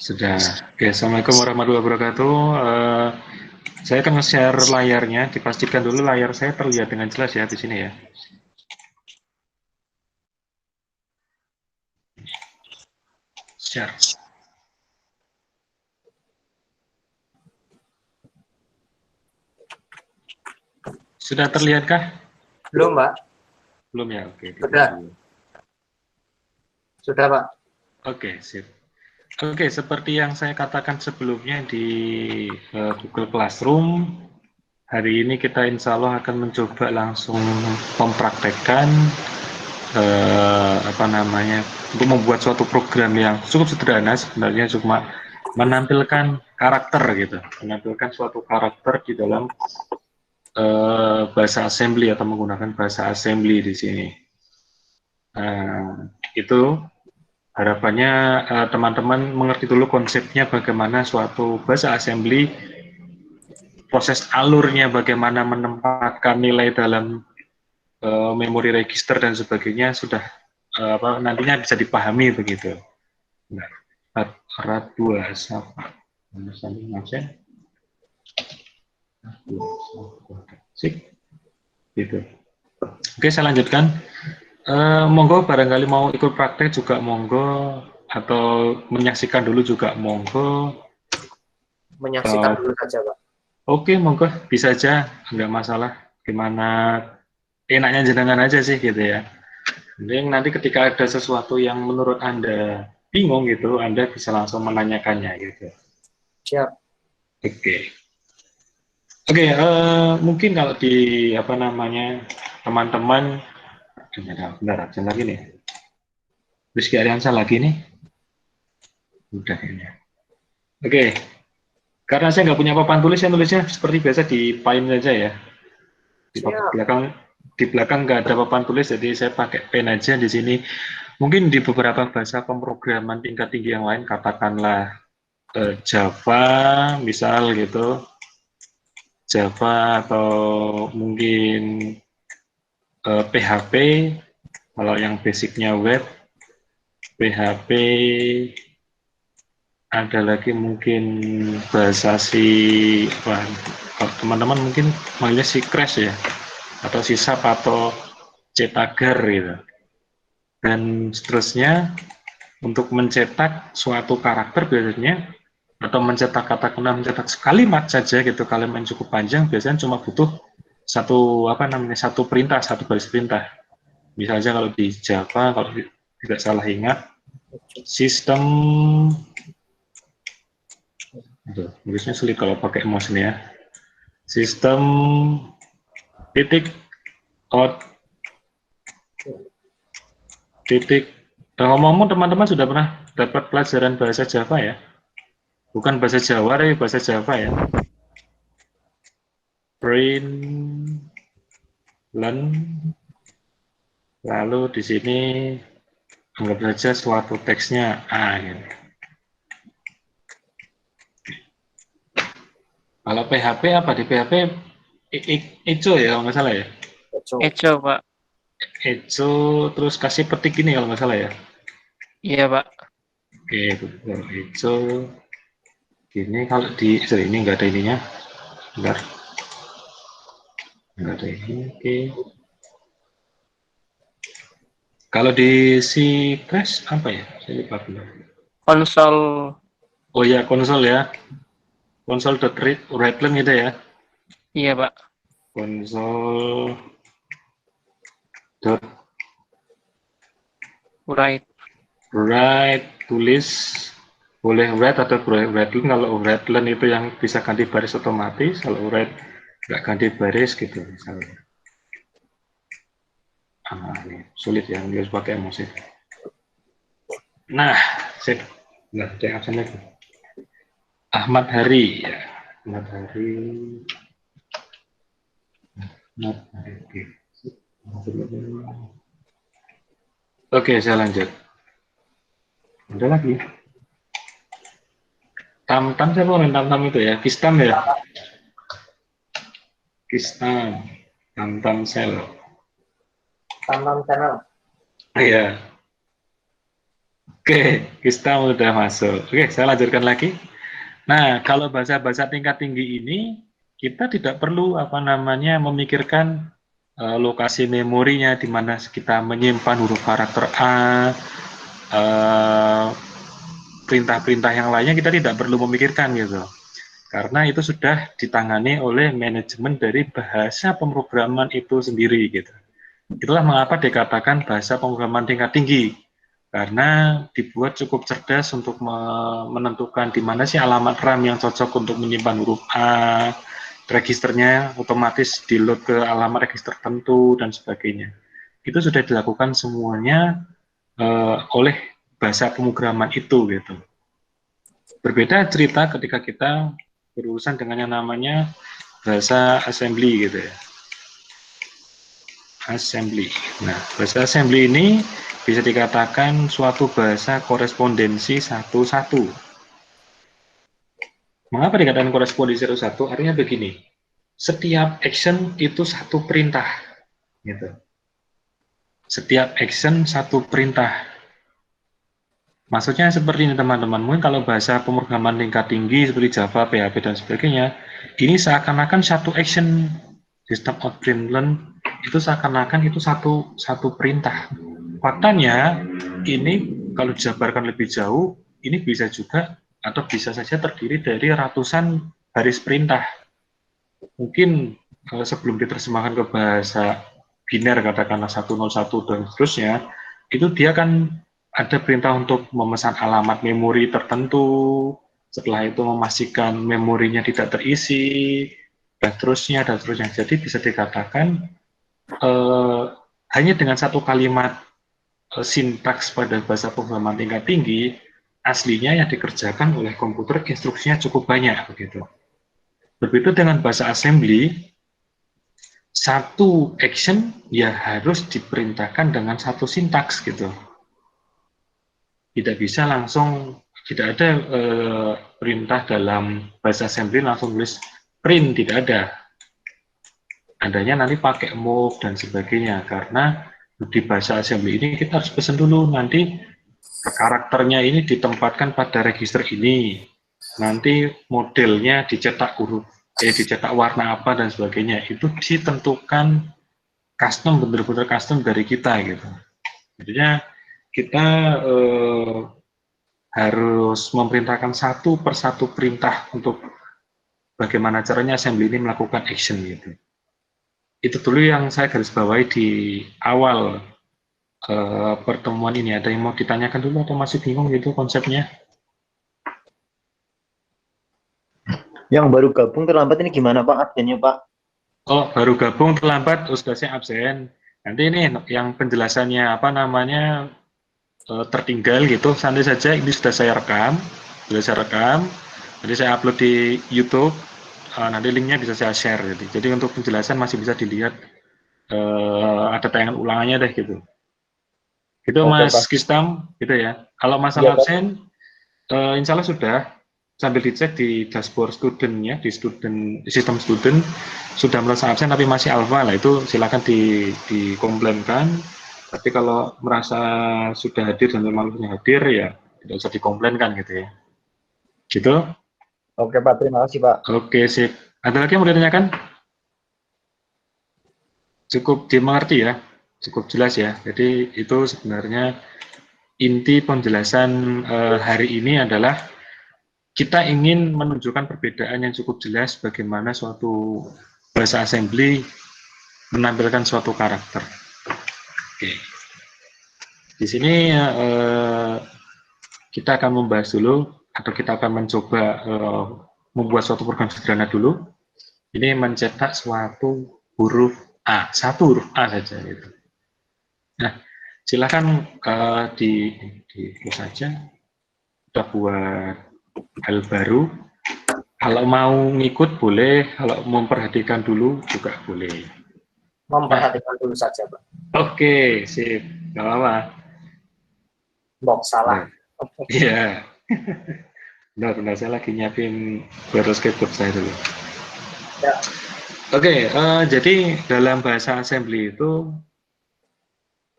Sudah. Oke, Assalamualaikum warahmatullahi wabarakatuh. Saya akan nge-share layarnya. Dipastikan dulu layar saya terlihat dengan jelas ya di sini ya. Share. Sudah terlihatkah? Belum, Pak. Belum ya? Oke. Sudah. Sudah, Pak. Oke, sip. Oke, seperti yang saya katakan sebelumnya di Google Classroom, hari ini kita insya Allah akan mencoba langsung mempraktekkan untuk membuat suatu program yang cukup sederhana sebenarnya, cuma menampilkan karakter gitu, menampilkan suatu karakter di dalam bahasa assembly atau menggunakan bahasa assembly di sini. Itu harapannya teman-teman mengerti dulu konsepnya, bagaimana suatu bahasa assembly, proses alurnya, bagaimana menempatkan nilai dalam memori register dan sebagainya sudah nantinya bisa dipahami begitu. Nah, rat 2 sama sip gitu. Oke, saya lanjutkan. Monggo barangkali mau ikut praktek juga monggo, atau menyaksikan dulu juga monggo. Menyaksikan dulu saja, Pak. Oke, monggo bisa aja, nggak masalah. Gimana enaknya jenengan aja sih gitu ya. Nanti ketika ada sesuatu yang menurut Anda bingung gitu, Anda bisa langsung menanyakannya gitu. Siap. Oke, mungkin kalau di teman-teman, bentar aja lagi nih. Rizky Ariansa lagi nih. Udah ini. Oke, karena saya nggak punya papan tulis, saya nulisnya seperti biasa di Paint saja ya. Di belakang nggak ada papan tulis, jadi saya pakai pen aja di sini. Mungkin di beberapa bahasa pemrograman tingkat tinggi yang lain, katakanlah Java, misal gitu, Java, atau mungkin PHP, kalau yang basicnya web, PHP, ada lagi mungkin bahasa kalau teman-teman mungkin manggilnya si Crash ya, atau si SAP, atau Cetagar gitu. Dan seterusnya, untuk mencetak suatu karakter biasanya, atau mencetak katakanlah mencetak kalimat saja gitu, kalimat yang cukup panjang, biasanya cuma butuh satu perintah, satu baris perintah. Misalnya kalau di Java, kalau tidak salah ingat, sistem, tulisnya sulit kalau pakai mouse ini ya, sistem titik out titik. Ngomong-ngomong, teman-teman sudah pernah dapat pelajaran bahasa Java ya? Bukan bahasa Jawa, tapi bahasa Java ya. Print, learn, lalu di sini anggap saja suatu teksnya A gitu. Kalau PHP apa di PHP? Echo ya kalau nggak salah ya. Echo, Pak. Echo, terus kasih petik ini kalau nggak salah ya. Iya, Pak. Oke, Echo. Gini kalau di ini nggak ada ininya. Bentar. Nggak ada ini. Oke. Kalau di si Crash apa ya? Saya lupa belum. Konsol. Oh ya, konsol ya. Konsol.writeline gitu ya. Iya, Pak. Konsol write, tulis, boleh write atau writeline. Kalau writeline itu yang bisa ganti baris otomatis, kalau write nggak ganti baris gitu misalnya. Ini sulit ya, harus pakai emosi. Nah, sip. Nah, cek absen lagi. Ahmad Hari ya. Ahmad Hari. Oke, saya lanjut. Ada lagi. Tam-tam, siapa orang tam-tam itu ya? Kistam ya? Kistam. Tam-tam sel. Tam-tam channel. Iya. Oke, kita udah masuk. Oke, saya lanjutkan lagi. Nah, kalau bahasa-bahasa tingkat tinggi ini, kita tidak perlu memikirkan lokasi memorinya di mana kita menyimpan huruf karakter A, eh, perintah-perintah yang lainnya kita tidak perlu memikirkan gitu. Karena itu sudah ditangani oleh manajemen dari bahasa pemrograman itu sendiri gitu. Itulah mengapa dikatakan bahasa pemrograman tingkat tinggi. Karena dibuat cukup cerdas untuk menentukan di mana sih alamat RAM yang cocok untuk menyimpan huruf A, registernya otomatis di-load ke alamat register tertentu dan sebagainya. Itu sudah dilakukan semuanya oleh bahasa pemrograman itu gitu. Berbeda cerita ketika kita berurusan dengan yang namanya bahasa assembly gitu ya. Assembly. Nah, bahasa assembly ini bisa dikatakan suatu bahasa korespondensi satu-satu. Mengapa dikatakan korespondensi satu-satu? Artinya begini, setiap action itu satu perintah. Gitu. Setiap action satu perintah. Maksudnya seperti ini teman-teman, mungkin kalau bahasa pemrograman tingkat tinggi seperti Java, PHP, dan sebagainya, ini seakan-akan satu action, sistem out print learn, itu seakan-akan itu satu perintah. Faktanya, ini kalau dijabarkan lebih jauh, ini bisa juga atau bisa saja terdiri dari ratusan baris perintah. Mungkin sebelum diterjemahkan ke bahasa biner, katakanlah 101 dan seterusnya, itu dia kan ada perintah untuk memesan alamat memori tertentu, setelah itu memastikan memorinya tidak terisi, dan seterusnya. Jadi bisa dikatakan hanya dengan satu kalimat sintaks pada bahasa pemrograman tingkat tinggi, aslinya yang dikerjakan oleh komputer instruksinya cukup banyak begitu. Berbeda dengan bahasa assembly, satu action ya harus diperintahkan dengan satu sintaks gitu. Tidak bisa langsung, tidak ada perintah dalam bahasa assembly langsung tulis print, tidak ada. Adanya nanti pakai move dan sebagainya, karena di bahasa assembly ini kita harus pesan dulu, nanti karakternya ini ditempatkan pada register ini, nanti modelnya dicetak huruf, dicetak warna apa dan sebagainya, itu ditentukan custom, benar-benar custom dari kita gitu. Jadinya kita harus memerintahkan satu persatu perintah untuk bagaimana caranya assembly ini melakukan action gitu. Itu dulu yang saya garis bawahi di awal pertemuan ini. Ada yang mau ditanyakan dulu atau masih bingung gitu konsepnya? Yang baru gabung terlambat ini gimana Pak absennya Pak? Oh, baru gabung terlambat, sudah saya absen. Nanti ini yang penjelasannya tertinggal gitu, santai saja. Ini sudah saya rekam, nanti saya upload di YouTube. Nanti linknya bisa saya share. Jadi untuk penjelasan masih bisa dilihat, ada tayangan ulangannya deh gitu. Gitu Oke, Mas Pak. Kistam, gitu ya. Kalau masalah Iya, Pak. absen, insya Allah sudah. Sambil dicek di dashboard studentnya, di sistem student sudah merasa absen tapi masih alpha lah, itu silakan dikomplainkan. Tapi kalau merasa sudah hadir dan memang hadir ya tidak usah dikomplainkan gitu ya. Gitu. Oke Pak, terima kasih Pak. Oke, sip. Ada lagi yang mau ditanyakan? Cukup dimengerti ya, cukup jelas ya. Jadi itu sebenarnya inti penjelasan hari ini adalah kita ingin menunjukkan perbedaan yang cukup jelas bagaimana suatu bahasa assembly menampilkan suatu karakter. Oke. Di sini kita akan membahas dulu, atau kita akan mencoba membuat suatu program sederhana dulu. Ini mencetak suatu huruf A, satu huruf A saja gitu. Nah, silakan di saja kita buat hal baru. Kalau mau ngikut boleh, kalau memperhatikan dulu juga boleh. Memperhatikan dulu saja, Pak. Oke, sip. Gak apa-apa. Box salah. Iya. Benar, saya lagi nyiapin baru skateboard saya dulu. Ya. Oke, jadi dalam bahasa assembly itu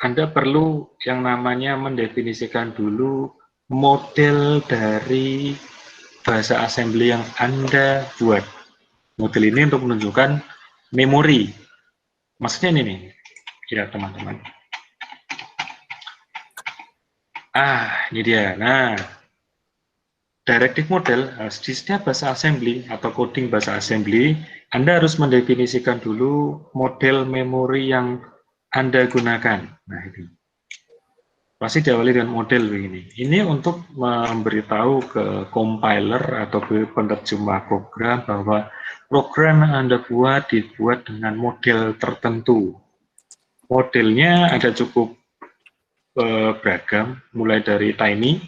Anda perlu yang namanya mendefinisikan dulu model dari bahasa assembly yang Anda buat. Model ini untuk menunjukkan memori. Maksudnya ini nih, ya teman-teman. Ini dia. Nah, directive model, di setiap bahasa assembly atau coding bahasa assembly, Anda harus mendefinisikan dulu model memori yang Anda gunakan. Nah, ini. Pasti diawali dengan model begini. Ini untuk memberitahu ke compiler atau ke penerjemah program bahwa program yang Anda buat dibuat dengan model tertentu. Modelnya ada cukup beragam, mulai dari tiny,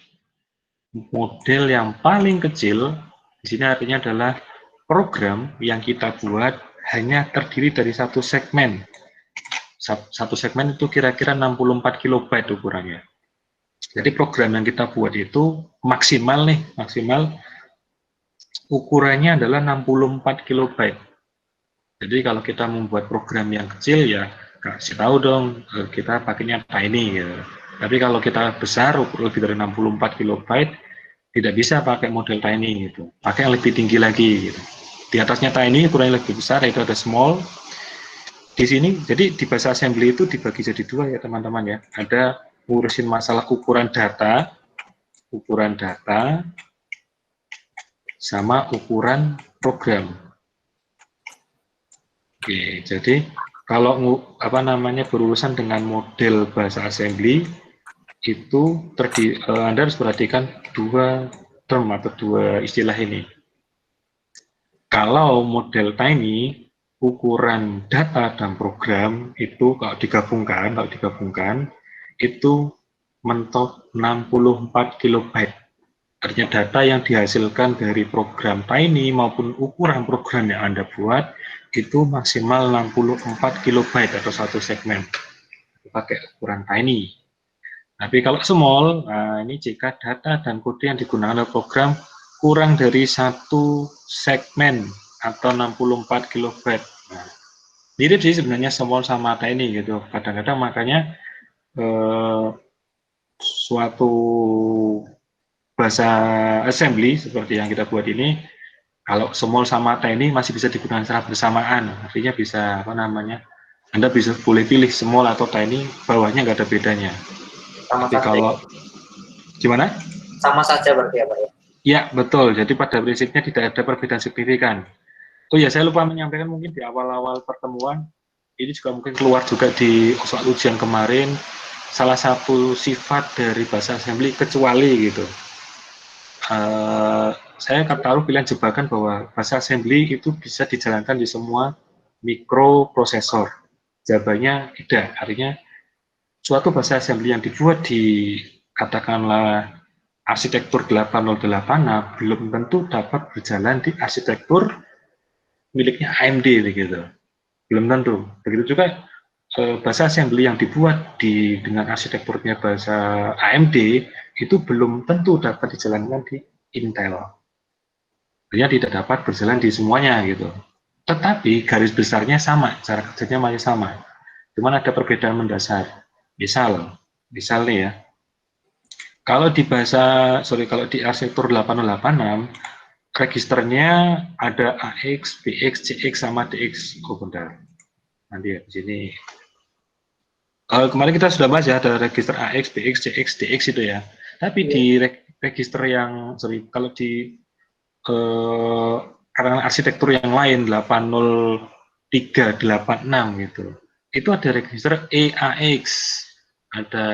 model yang paling kecil, di sini artinya adalah program yang kita buat hanya terdiri dari satu segmen. Satu segmen itu kira-kira 64 kilobyte ukurannya. Jadi program yang kita buat itu maksimal ukurannya adalah 64 kilobyte. Jadi kalau kita membuat program yang kecil ya kasih tahu dong kita pakainya tiny gitu. Tapi kalau kita besar lebih dari 64 kilobyte tidak bisa pakai model tiny gitu. Pakai yang lebih tinggi lagi gitu. Di atasnya tiny ukurannya lebih besar itu ada small. Di sini, jadi di bahasa assembly itu dibagi jadi dua ya teman-teman ya. Ada ngurusin masalah ukuran data sama ukuran program. Oke, jadi kalau berurusan dengan model bahasa assembly itu Anda harus perhatikan dua term atau dua istilah ini. Kalau model tiny ukuran data dan program itu kalau digabungkan itu mentok 64 kilobyte. Artinya data yang dihasilkan dari program tiny maupun ukuran program yang Anda buat itu maksimal 64 kilobyte atau satu segmen. Pakai ukuran tiny. Tapi kalau small, ini jika data dan kode yang digunakan oleh program kurang dari satu segmen atau 64 kilobyte. Nah, mirip sih sebenarnya small sama tiny gitu. Kadang-kadang makanya suatu bahasa assembly seperti yang kita buat ini, kalau small sama tiny masih bisa digunakan secara bersamaan. Artinya bisa Anda bisa boleh pilih small atau tiny, bawahnya nggak ada bedanya. Sama Tapi saja. kalau gimana? Sama saja berarti ya Pak ya? Ya, betul. Jadi pada prinsipnya tidak ada perbedaan signifikan. Oh ya, saya lupa menyampaikan mungkin di awal-awal pertemuan, ini juga mungkin keluar juga di soal ujian kemarin, salah satu sifat dari bahasa assembly kecuali gitu. Saya taruh pilihan jebakan bahwa bahasa assembly itu bisa dijalankan di semua mikroprosesor. Jawabannya tidak. Artinya suatu bahasa assembly yang dibuat di katakanlah arsitektur 8086 belum tentu dapat berjalan di arsitektur miliknya AMD begitu. Belum tentu. Begitu juga bahasa assembly yang dibuat dengan arsitekturnya bahasa AMD itu belum tentu dapat dijalankan di Intel. Artinya tidak dapat berjalan di semuanya gitu. Tetapi garis besarnya sama, cara kerjanya masih sama. Cuman ada perbedaan mendasar. Misal nih ya, kalau di arsitektur 8086, registernya ada AX, BX, CX, sama DX. Oh, bentar. Nanti ya, di sini. Kemarin kita sudah bahas ya, ada register AX, BX, CX, DX itu ya. Tapi di register yang, kalau di karena arsitektur yang lain, 80386 gitu, itu ada register EAX, ada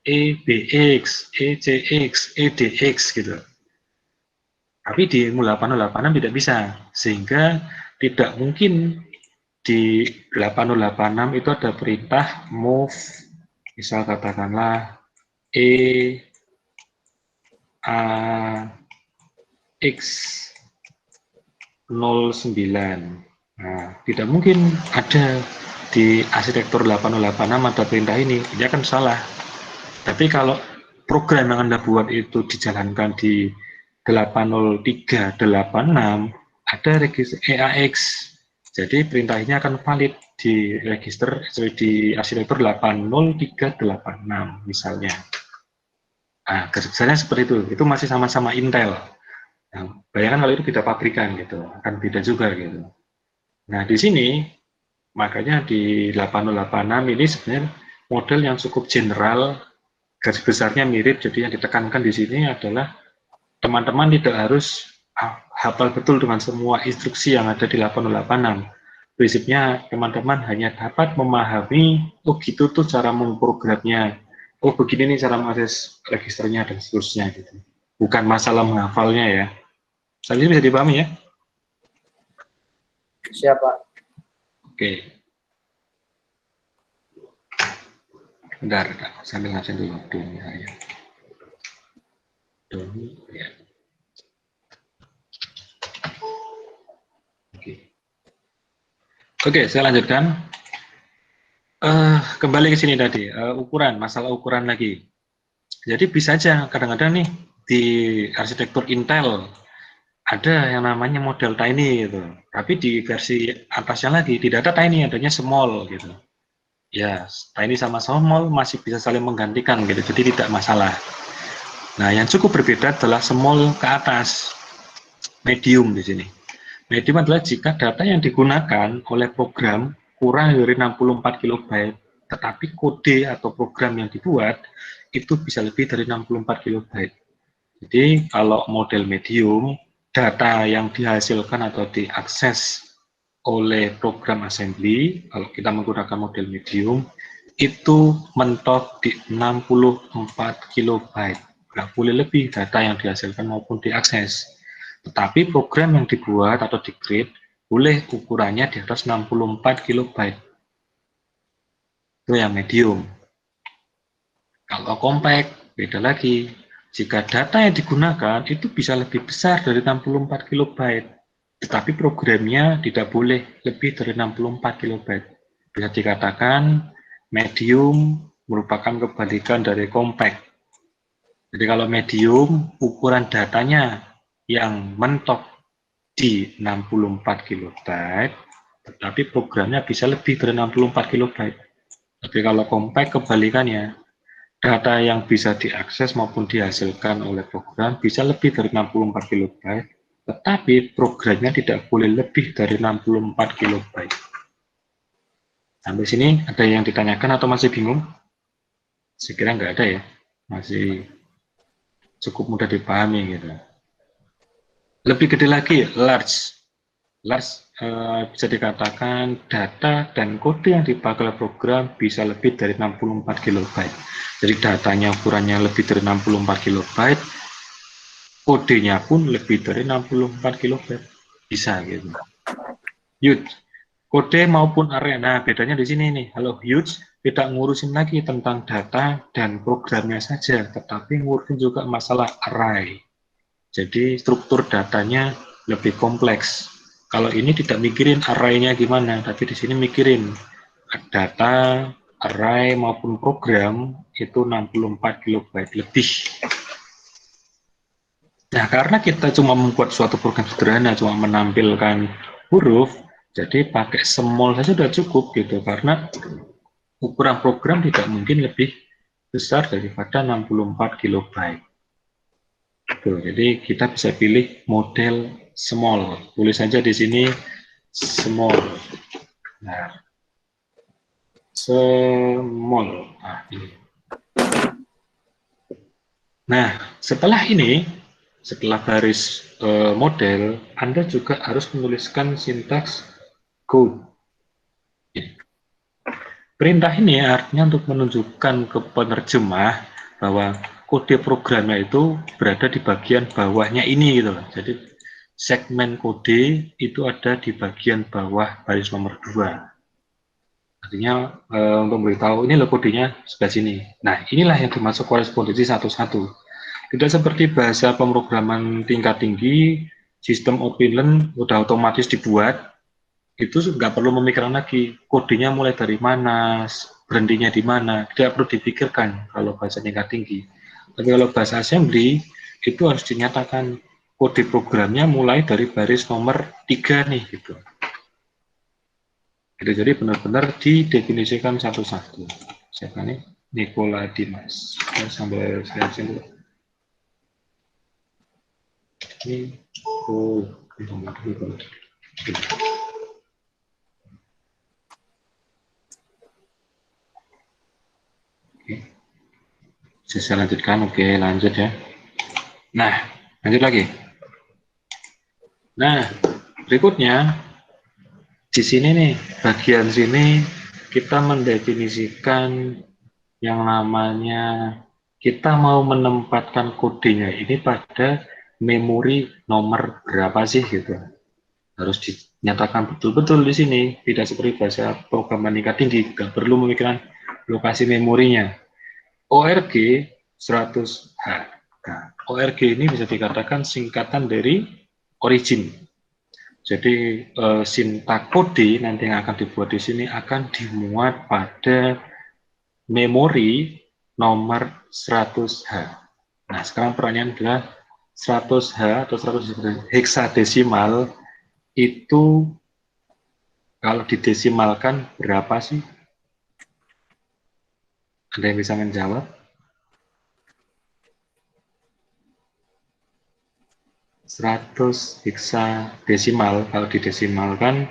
EBX, ECX, EDX gitu. Tapi di 8086 tidak bisa, sehingga tidak mungkin di 8086 itu ada perintah move, misal katakanlah EAX 09. Nah, tidak mungkin ada di arsitektur 8086 ada perintah ini akan salah. Tapi kalau program yang Anda buat itu dijalankan di 80386, ada register EAX Jadi perintah ini akan valid di register di arsitektur 80386 misalnya. Nah, garis besarnya seperti itu. Itu masih sama-sama Intel. Nah, bayangkan kalau itu beda pabrikan gitu, akan beda juga gitu. Nah, di sini makanya di 8086 ini sebenarnya model yang cukup general, garis besarnya mirip. Jadi yang ditekankan di sini adalah teman-teman tidak harus hafal betul dengan semua instruksi yang ada di 8086. Prinsipnya teman-teman hanya dapat memahami, oh gitu tuh cara memprogramnya, oh begini nih cara mengakses registernya dan seterusnya gitu. Bukan masalah menghafalnya ya. Tadi bisa dipahami ya? Siapa? Oke. Bentar, sambil ngabsen dulu dulu ya. Dulu ya. Oke, saya lanjutkan. Kembali ke sini tadi, ukuran, masalah ukuran lagi. Jadi bisa aja kadang-kadang nih di arsitektur Intel ada yang namanya model tiny gitu. Tapi di versi atasnya lagi tidak ada tiny, adanya small gitu. Ya, tiny sama small masih bisa saling menggantikan gitu. Jadi tidak masalah. Nah, yang cukup berbeda adalah small ke atas, medium di sini. Medium adalah jika data yang digunakan oleh program kurang dari 64 kilobyte, tetapi kode atau program yang dibuat itu bisa lebih dari 64 kilobyte. Jadi kalau model medium, data yang dihasilkan atau diakses oleh program assembly, kalau kita menggunakan model medium, itu mentok di 64 kilobyte. Nggak boleh lebih data yang dihasilkan maupun diakses. Tetapi program yang dibuat atau di-create boleh ukurannya di atas 64 kilobyte. Itu yang medium. Kalau compact, beda lagi. Jika data yang digunakan itu bisa lebih besar dari 64 kilobyte, tetapi programnya tidak boleh lebih dari 64 kilobyte. Bisa dikatakan medium merupakan kebalikan dari compact. Jadi kalau medium, ukuran datanya yang mentok di 64 kilobyte, tetapi programnya bisa lebih dari 64 kilobyte. Tapi kalau compact kebalikannya, data yang bisa diakses maupun dihasilkan oleh program bisa lebih dari 64 kilobyte, tetapi programnya tidak boleh lebih dari 64 kilobyte. Sampai sini ada yang ditanyakan atau masih bingung? Saya kira nggak ada ya, masih cukup mudah dipahami gitu. Lebih gede lagi, large. Large bisa dikatakan data dan kode yang dipakai oleh program bisa lebih dari 64 kilobyte. Jadi datanya ukurannya lebih dari 64 kilobyte, kodenya pun lebih dari 64 kilobyte. Bisa gitu. Huge. Kode maupun array. Nah, bedanya di sini nih. Kalau huge tidak ngurusin lagi tentang data dan programnya saja, tetapi ngurusin juga masalah array. Jadi struktur datanya lebih kompleks. Kalau ini tidak mikirin array-nya gimana, tapi di sini mikirin data, array maupun program itu 64 kilobyte lebih. Nah, karena kita cuma membuat suatu program sederhana, cuma menampilkan huruf, jadi pakai small saja sudah cukup gitu, karena ukuran program tidak mungkin lebih besar daripada 64 kilobyte. Tuh, jadi kita bisa pilih model small. Tulis saja di sini small. Nah, small. Nah, ini. Nah, setelah ini, setelah baris model, Anda juga harus menuliskan sintaks code. Perintah ini artinya untuk menunjukkan ke penerjemah bahwa kode programnya itu berada di bagian bawahnya ini gitu loh. Jadi segmen kode itu ada di bagian bawah baris nomor 2. Artinya untuk memberitahu ini loh kodenya sebelah sini. Nah, inilah yang dimaksud korespondensi satu-satu. Tidak seperti bahasa pemrograman tingkat tinggi, sistem open udah otomatis dibuat, itu nggak perlu memikirkan lagi kodenya mulai dari mana, berhentinya di mana, tidak perlu dipikirkan kalau bahasa tingkat tinggi. Tapi kalau bahasa assembly itu harus dinyatakan kode programnya mulai dari baris nomor 3 nih gitu. Gitu, jadi benar-benar didefinisikan satu-satu. Siapa nih? Nikola Dimas. Saya sambil seleksi dulu. Oke. Saya lanjutkan. Oke, lanjut ya. Nah, lanjut lagi. Nah, berikutnya di sini nih, bagian sini kita mendefinisikan yang namanya kita mau menempatkan kodenya ini pada memori nomor berapa sih gitu. Harus dinyatakan betul-betul di sini, tidak seperti bahasa programan tingkat tinggi, nggak perlu memikirkan lokasi memorinya. ORG 100H. Nah, ORG ini bisa dikatakan singkatan dari origin. Jadi sintak kode nanti yang akan dibuat di sini akan dimuat pada memori nomor 100H. Nah, sekarang pertanyaan adalah 100H atau 100 heksadesimal itu kalau didesimalkan berapa sih? Ada yang bisa menjawab? 100 heksadesimal kalau didesimalkan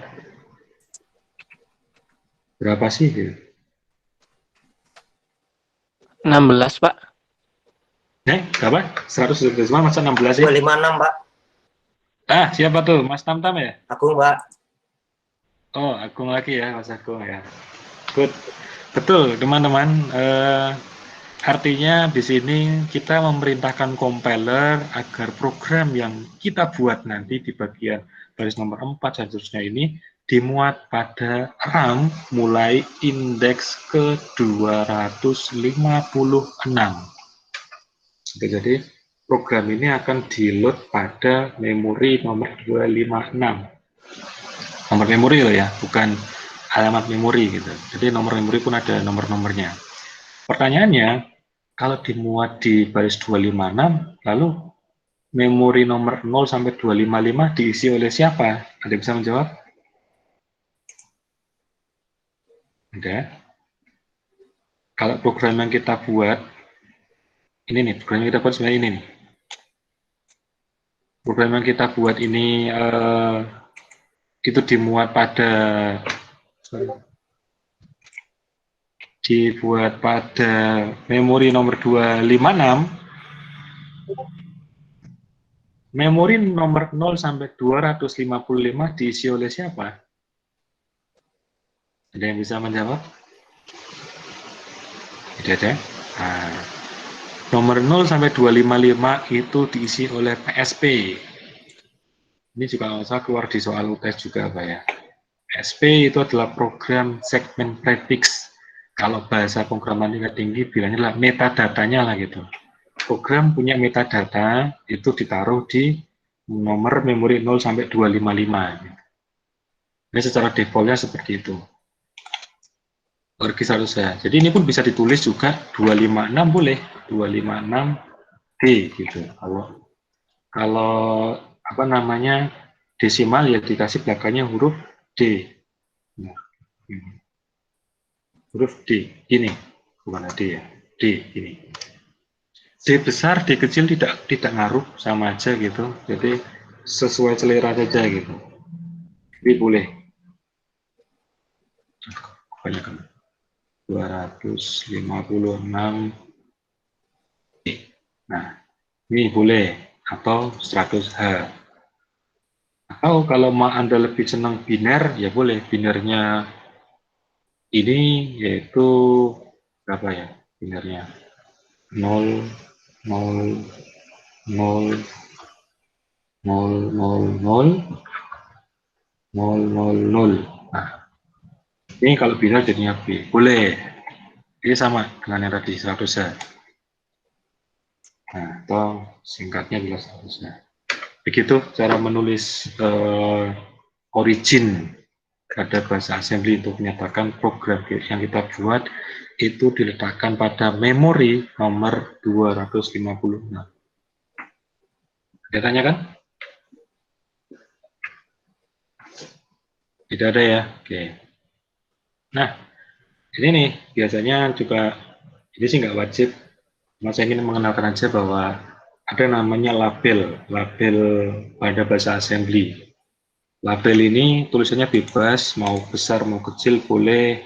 berapa sih? 16, Pak. Berapa? 100 heksadesimal masa 16 ya? 256, Pak. Ah, siapa tuh? Mas Tamtam ya? Aku, Pak. Oh, Agung lagi ya, Mas Agung ya. Good. Betul, teman-teman. Artinya di sini kita memerintahkan compiler agar program yang kita buat nanti di bagian baris nomor 4 dan seterusnya ini dimuat pada RAM mulai indeks ke 256. Jadi program ini akan di-load pada memori nomor 256. Nomor memori loh ya, bukan alamat memori gitu. Jadi nomor memori pun ada nomor-nomornya. Pertanyaannya, kalau dimuat di baris 256, lalu memori nomor 0 sampai 255 diisi oleh siapa? Ada yang bisa menjawab? Ada. Kalau program yang kita buat, ini nih, program yang kita buat sebenarnya ini nih. Program yang kita buat ini itu dimuat pada memori nomor 256. Memori nomor 0 sampai 255 diisi oleh siapa? Ada yang bisa menjawab? Tidak ada. Nah, nomor 0 sampai 255 itu diisi oleh PSP. Ini juga nggak usah keluar di soal UTS juga, Pak ya. PSP itu adalah program segment prefix. Kalau bahasa pemrograman tingkat tinggi bilangnya adalah metadatanya lah gitu. Program punya metadata itu ditaruh di nomor memori 0 sampai 255. Ini secara defaultnya seperti itu. Orgi seharusnya. Jadi ini pun bisa ditulis juga 256 boleh, 256D gitu. Kalau apa namanya desimal ya dikasih belakangnya huruf D. Nah, huruf D ini bukan D ya, D ini. D besar, D kecil tidak ngaruh, sama aja gitu. Jadi sesuai selera saja gitu. Ini boleh. Banyak 256. Nah, ini boleh atau 100H. Atau kalau mau Anda lebih senang biner, ya boleh binernya ini yaitu berapa ya binernya? 0 0 0 0 0 0 0 0 0. Nah, ini kalau biner jadinya B. Boleh. Ini sama dengan yang tadi 100H. Nah, atau singkatnya adalah 100H. Begitu cara menulis origin pada bahasa assembly untuk menyatakan program yang kita buat itu diletakkan pada memori nomor 256. Ada tanya kan? Tidak ada ya? Oke. Nah, ini nih biasanya juga ini sih nggak wajib. Saya ingin mengenalkan aja bahwa ada namanya label pada bahasa assembly. Label ini tulisannya bebas, mau besar mau kecil boleh,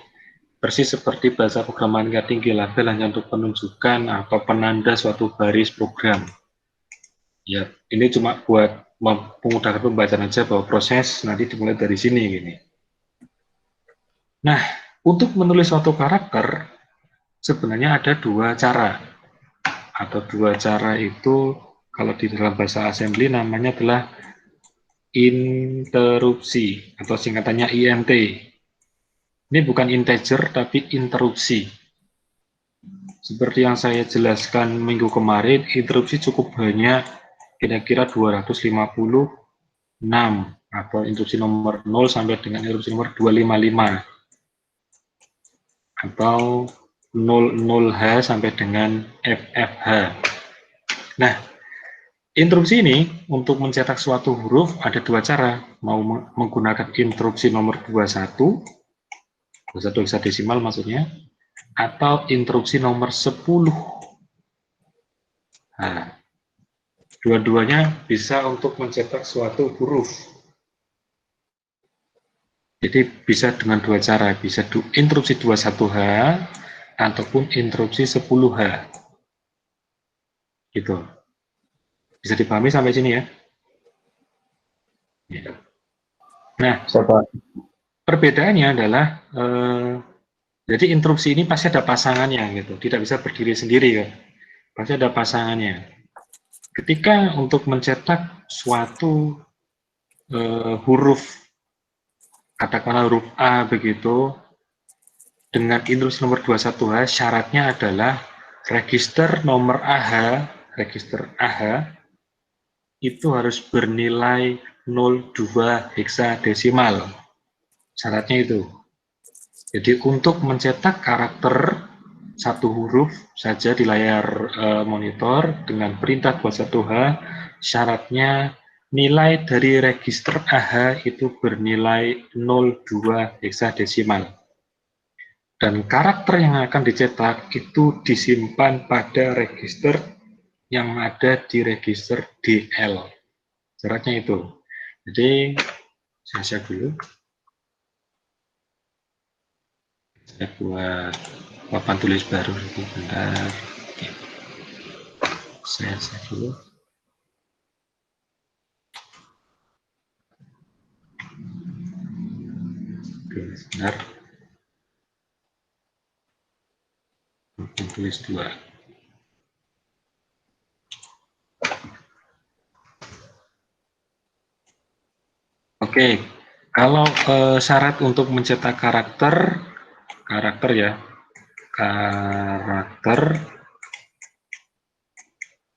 persis seperti bahasa programan tingkat tinggi. Label hanya untuk penunjukan atau penanda suatu baris program. Ya, ini cuma buat memudahkan pembacaan aja bahwa proses nanti dimulai dari sini gini. Nah, untuk menulis suatu karakter sebenarnya ada dua cara. Atau dua cara itu kalau di dalam bahasa assembly namanya adalah interupsi atau singkatannya INT. Ini bukan integer tapi interupsi. Seperti yang saya jelaskan minggu kemarin, interupsi cukup banyak, kira-kira 256 atau interupsi nomor 0 sampai dengan interupsi nomor 255 atau 00H sampai dengan FFH. Nah, interupsi ini untuk mencetak suatu huruf ada dua cara, mau menggunakan interupsi nomor 21 hexadesimal maksudnya, atau interupsi nomor 10. Nah, dua-duanya bisa untuk mencetak suatu huruf. Jadi bisa dengan dua cara, bisa interupsi 21H ataupun interupsi 10H. Gitu. Bisa dipahami sampai sini ya? Nah, perbedaannya adalah jadi interupsi ini pasti ada pasangannya gitu, tidak bisa berdiri sendiri kan. Pasti ada pasangannya. Ketika untuk mencetak suatu huruf, katakanlah huruf A begitu, dengan interupsi nomor 21H, syaratnya adalah register nomor register AH, itu harus bernilai 02 hexadesimal. Syaratnya itu. Jadi untuk mencetak karakter satu huruf saja di layar monitor dengan perintah 21H, syaratnya nilai dari register AH itu bernilai 02 hexadesimal. Dan karakter yang akan dicetak itu disimpan pada register yang ada di register DL. Syaratnya itu. Jadi, saya share dulu. Saya buat papan tulis baru bentar. Saya share dulu. Oke, sebentar. Papan tulis 2. Oke, kalau syarat untuk mencetak karakter ya, karakter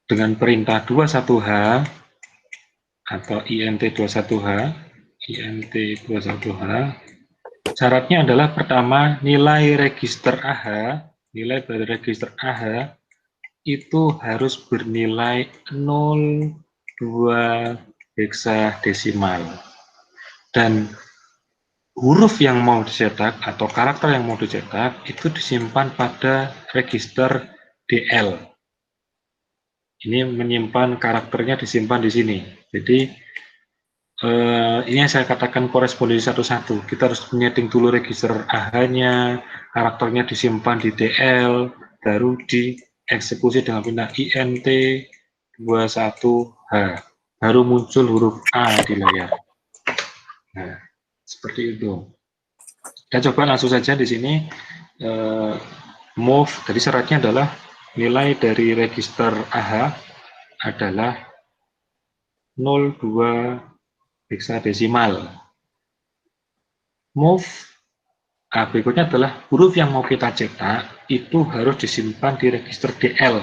dengan perintah 21H atau INT 21H, syaratnya adalah pertama nilai register AH, nilai dari register AH itu harus bernilai 02 hexadesimal. Dan huruf yang mau dicetak atau karakter yang mau dicetak itu disimpan pada register DL. Ini menyimpan karakternya disimpan di sini. Jadi ini yang saya katakan korespondensi satu-satu. Kita harus menyeting dulu register AH-nya, karakternya disimpan di DL, baru dieksekusi dengan perintah INT 21H. Baru muncul huruf A di layar. Nah, seperti itu. Kita coba langsung saja di sini move. Jadi syaratnya adalah nilai dari register AH adalah 02 hexadesimal. Move berikutnya adalah huruf yang mau kita cetak itu harus disimpan di register DL.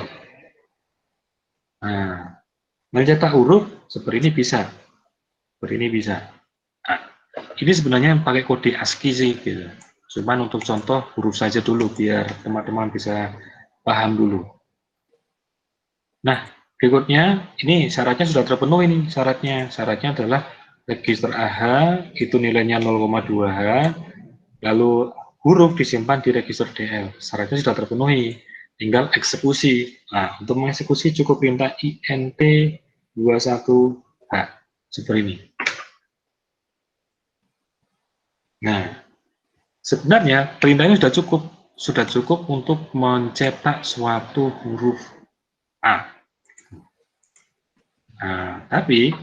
Nah, mencetak huruf seperti ini bisa. Seperti ini bisa. Nah, ini sebenarnya pakai kode ASCII sih gitu. Cuman untuk contoh huruf saja dulu biar teman-teman bisa paham dulu. Nah, berikutnya ini syaratnya sudah terpenuhi ini syaratnya. Syaratnya adalah register AH itu nilainya 0,2H, lalu huruf disimpan di register DL. Syaratnya sudah terpenuhi, tinggal eksekusi. Nah, untuk mengeksekusi cukup perintah int 21h seperti ini. Nah, sebenarnya perintah ini sudah cukup untuk mencetak suatu huruf A. Nah, tapi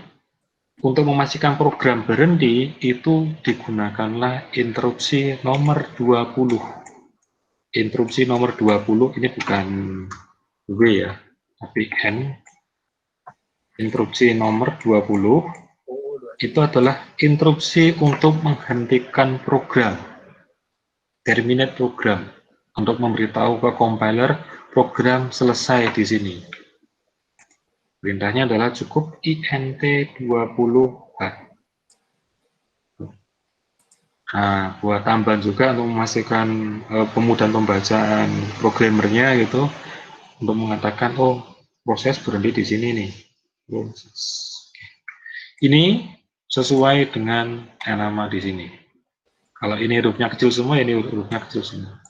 untuk memastikan program berhenti itu digunakanlah interupsi nomor 20. Interupsi nomor 20 ini bukan W ya, tapi N. Interupsi nomor 20 itu adalah interupsi untuk menghentikan program, terminate program, untuk memberitahu ke compiler program selesai di sini. Perintahnya adalah cukup int 20h. Nah, buat tambahan juga untuk memastikan pemudahan pembacaan programmernya gitu, untuk mengatakan oh proses berhenti di sini nih. Proses. Ini sesuai dengan nama di sini. Kalau ini hurufnya kecil semua, ini hurufnya kecil semua.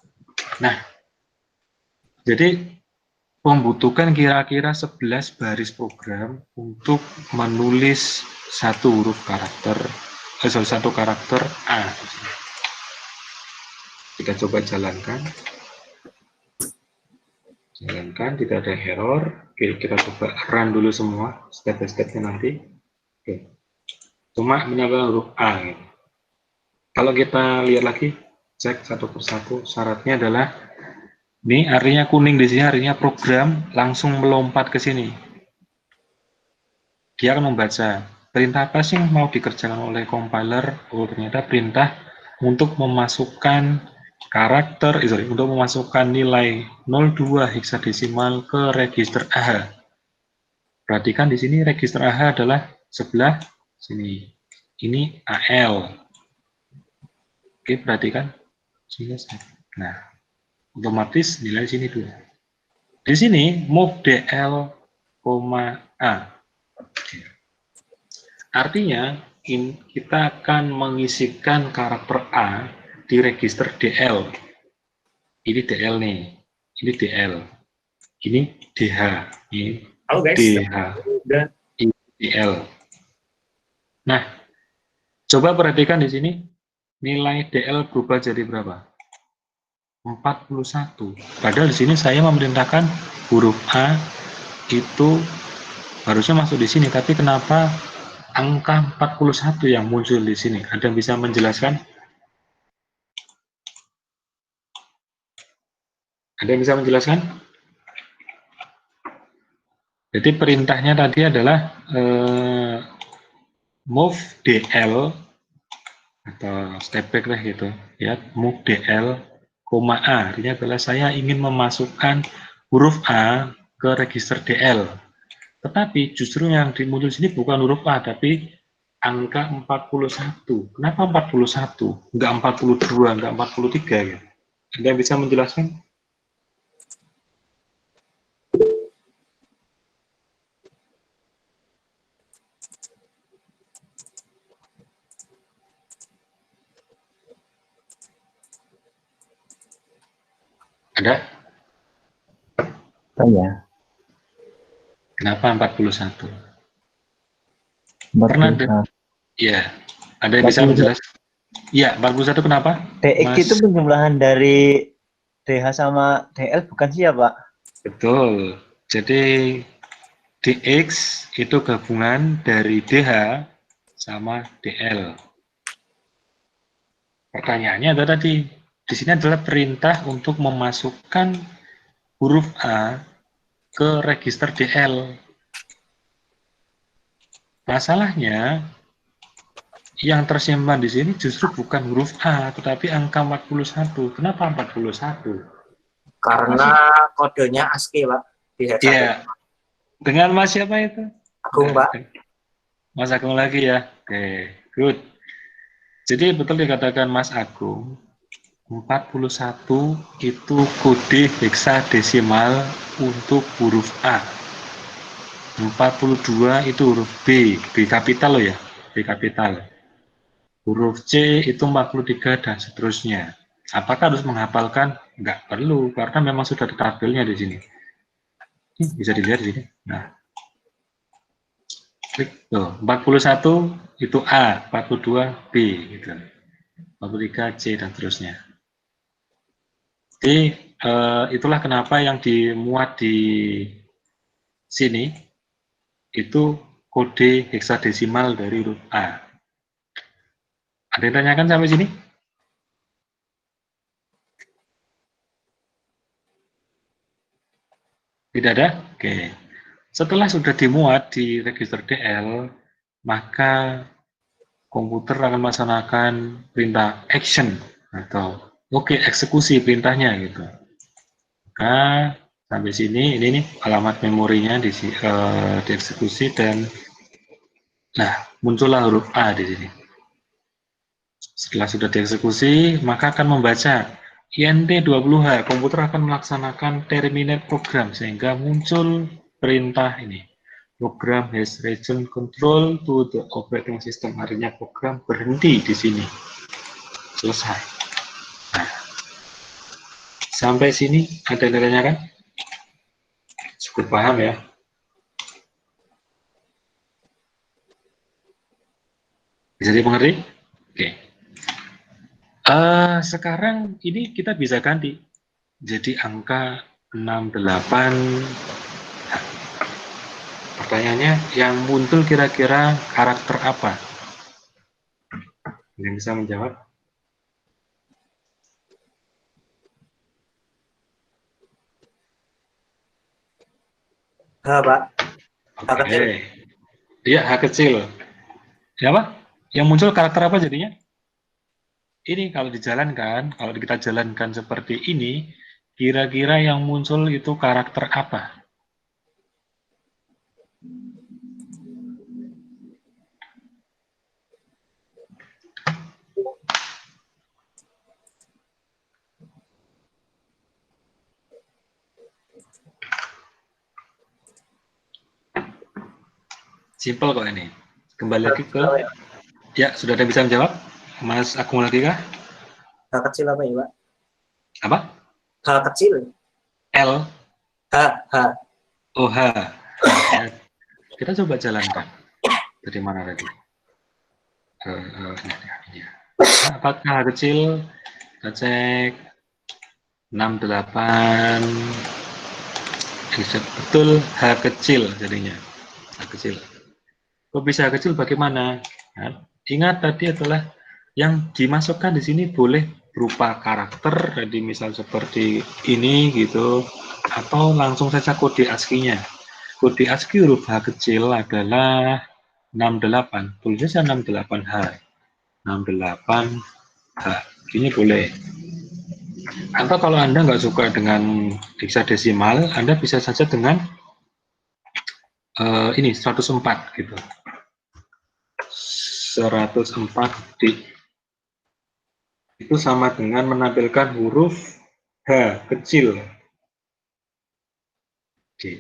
Nah, jadi membutuhkan kira-kira 11 baris program untuk menulis satu huruf karakter, satu karakter A. Kita coba jalankan. Jalankan, tidak ada error. Oke, kita coba run dulu semua step by stepnya nanti. Oke. Cuma menyampaikan huruf A. Gitu. Kalau kita lihat lagi, cek satu persatu, syaratnya adalah ini artinya kuning di sini, artinya program langsung melompat ke sini. Dia akan membaca perintah apa sih yang mau dikerjakan oleh compiler. Oh, ternyata perintah untuk memasukkan karakter, untuk memasukkan nilai 02 heksadesimal ke register AH. Perhatikan di sini register AH adalah sebelah sini. Ini AL. Oke, perhatikan. Nah, otomatis nilai sini 2. Di sini move DL, A. Artinya kita akan mengisikan karakter A di register DL. Ini DL nih. Ini DL. Ini DH. Ini DH. Ini DL. Nah, coba perhatikan di sini. Nilai DL berubah jadi berapa? 41. Padahal di sini saya memerintahkan huruf A itu harusnya masuk di sini, tapi kenapa angka 41 yang muncul di sini? Ada yang bisa menjelaskan? Ada yang bisa menjelaskan? Jadi perintahnya tadi adalah move DL atau step back lah gitu ya, move DL, A, artinya adalah saya ingin memasukkan huruf A ke register DL. Tetapi justru yang muncul sini bukan huruf A, tapi angka 41. Kenapa 41? Enggak 42, enggak 43 ya? Ada yang bisa menjelaskan? Ada? Tanya. Kenapa 41? Pernah ada? Iya. Ada yang bisa menjelaskan? Iya, 41 kenapa? DX itu penjumlahan dari DH sama DL bukan sih ya, Pak? Betul. Jadi DX itu gabungan dari DH sama DL. Pertanyaannya adalah tadi, di sini adalah perintah untuk memasukkan huruf A ke register DL. Masalahnya, yang tersimpan di sini justru bukan huruf A, tetapi angka 41. Kenapa 41? Karena kodenya ASCII, Pak. Iya. Dengan Mas siapa itu? Agung, Pak. Mas Agung lagi ya. Oke, good. Jadi betul dikatakan Mas Agung, 41 itu kode heksadesimal untuk huruf A. 42 itu huruf B kapital loh ya, B kapital. Huruf C itu 43 dan seterusnya. Apakah harus menghafalkan? Nggak perlu, karena memang sudah ada tabelnya di sini. Ini bisa dilihat di sini. Nah, klik tuh, 41 itu A, 42 B, gitu. 43 C dan seterusnya. Jadi itulah kenapa yang dimuat di sini itu kode heksadesimal dari huruf A. Ada yang tanyakan sampai sini? Tidak ada? Oke. Setelah sudah dimuat di register DL, maka komputer akan melaksanakan perintah action atau eksekusi perintahnya gitu. Maka sampai sini ini nih alamat memorinya dieksekusi dan muncullah huruf A di sini. Setelah sudah dieksekusi, maka akan membaca INT20H, komputer akan melaksanakan terminate program sehingga muncul perintah ini. Program has returned control to the operating system. Artinya program berhenti di sini. Selesai. Nah, sampai sini ada yang ditanyakan? Cukup paham ya? Bisa dimengerti? Oke. Sekarang ini kita bisa ganti jadi angka 68. Pertanyaannya, yang muncul kira-kira karakter apa? Yang bisa menjawab? H, Pak. H Oke. kecil. Iya, H kecil. Ya, Pak? Yang muncul karakter apa jadinya? Ini kalau dijalankan, kalau kita jalankan seperti ini, kira-kira yang muncul itu karakter apa? Simple kok ini. Kembali lagi ke... Ya, sudah ada yang bisa menjawab? Mas Agung lagi kah? H kecil apa ya, Pak? Apa? H kecil. L. H. Oh, H. Ya, kita coba jalankan. Dari mana tadi? Ini. Apakah H kecil? Kita cek. 68. Betul, H kecil jadinya. H kecil. Kok bisa H kecil bagaimana? Nah, ingat tadi adalah yang dimasukkan di sini boleh berupa karakter, jadi misal seperti ini gitu, atau langsung saja kode ASCII-nya. Kode ASCII huruf H kecil adalah 68, tulis saja 68H. 68H, ini boleh. Atau kalau Anda nggak suka dengan heksadesimal, Anda bisa saja dengan ini 104 gitu. 104 D. Itu sama dengan menampilkan huruf H kecil. D.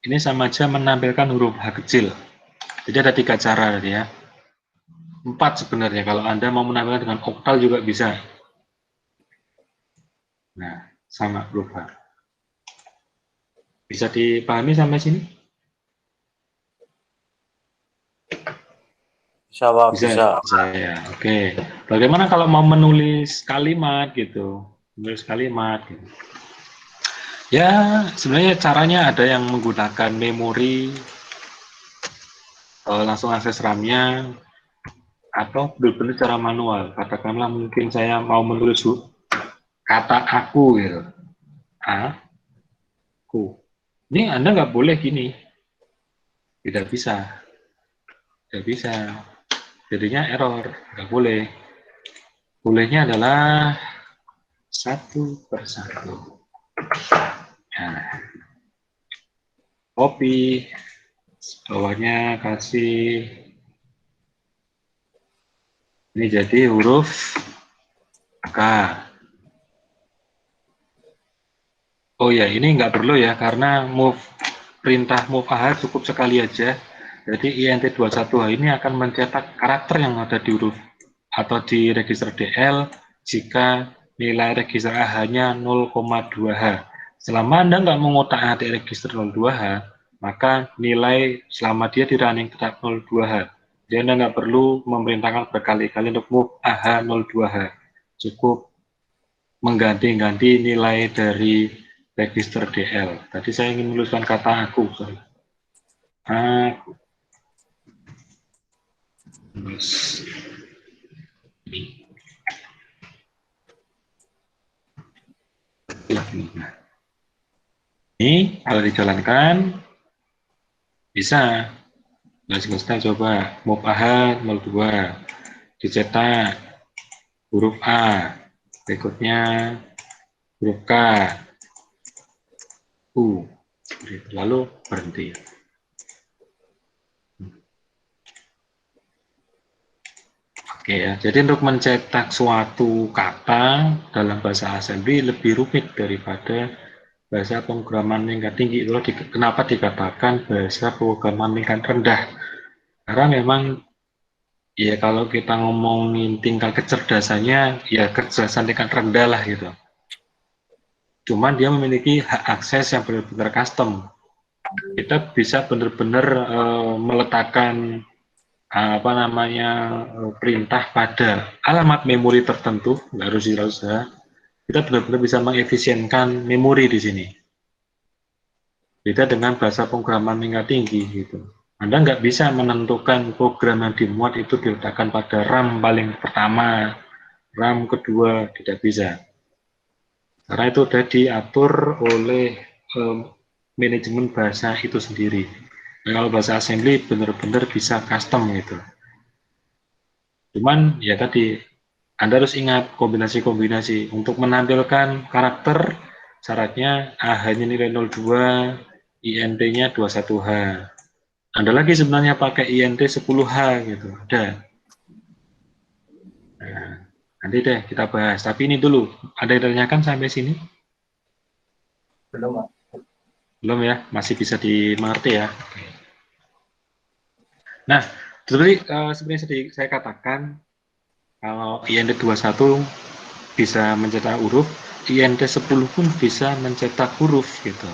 Ini sama aja menampilkan huruf H kecil. Jadi ada 3 cara tadi ya. 4 sebenarnya, kalau Anda mau menampilkan dengan oktal juga bisa. Nah, sama huruf H. Bisa dipahami sampai sini? Bisa, Pak. Bisa. Ya. Oke. Bagaimana kalau mau menulis kalimat gitu? Menulis kalimat. Gitu. Ya, sebenarnya caranya ada yang menggunakan memori, langsung akses RAM-nya, atau benar-benar cara manual. Katakanlah mungkin saya mau menulis kata aku gitu. Aku. Ini Anda nggak boleh gini. Tidak bisa. Tidak bisa. Jadinya error. Nggak boleh. Bolehnya adalah satu persatu. Nah. Copy. Bawahnya kasih. Ini jadi huruf K. Oh ya, ini nggak perlu ya, karena perintah move AH cukup sekali aja. Jadi INT21H ini akan mencetak karakter yang ada di huruf atau di register DL jika nilai register AH-nya 0,2H. Selama Anda nggak mengotak-atik register 02H, maka nilai selama dia di running tetap 02H. Jadi Anda nggak perlu memerintahkan berkali-kali untuk move AH 02H. Cukup mengganti-ganti nilai dari register DL. Tadi saya ingin menuliskan kata aku. Sorry. Aku. Nah, ini kalau dijalankan bisa. Nah, kita coba move AH 02, dicetak huruf A, berikutnya huruf K, U, lalu berhenti. Oke ya, jadi untuk mencetak suatu kata dalam bahasa assembly lebih rumit daripada bahasa pemrograman tingkat tinggi. Itu kenapa dikatakan bahasa pemrograman tingkat rendah? Karena memang ya kalau kita ngomongin tingkat kecerdasannya, ya kecerdasan tingkat rendah lah gitu. Cuman dia memiliki hak akses yang benar-benar custom. Kita bisa benar-benar meletakkan apa namanya perintah pada alamat memori tertentu, nggak harus dirasa. Kita benar-benar bisa mengefisienkan memori di sini. Beda dengan bahasa pemrograman tingkat tinggi gitu. Anda nggak bisa menentukan program yang dimuat itu diletakkan pada RAM paling pertama, RAM kedua, tidak bisa. Karena itu sudah diatur oleh manajemen bahasa itu sendiri. Nah, kalau bahasa assembly benar-benar bisa custom gitu. Cuman ya tadi Anda harus ingat kombinasi-kombinasi untuk menampilkan karakter syaratnya AH-nya nilai 02, INT-nya 21H. Anda lagi sebenarnya pakai INT 10H gitu. Ada. Nah, nanti deh kita bahas. Tapi ini dulu, ada yang ditanyakan sampai sini? Belum, Pak. Belum ya, masih bisa dimengerti ya. Nah, seperti seperti saya katakan, kalau INT 21 bisa mencetak huruf, INT 10 pun bisa mencetak huruf gitu.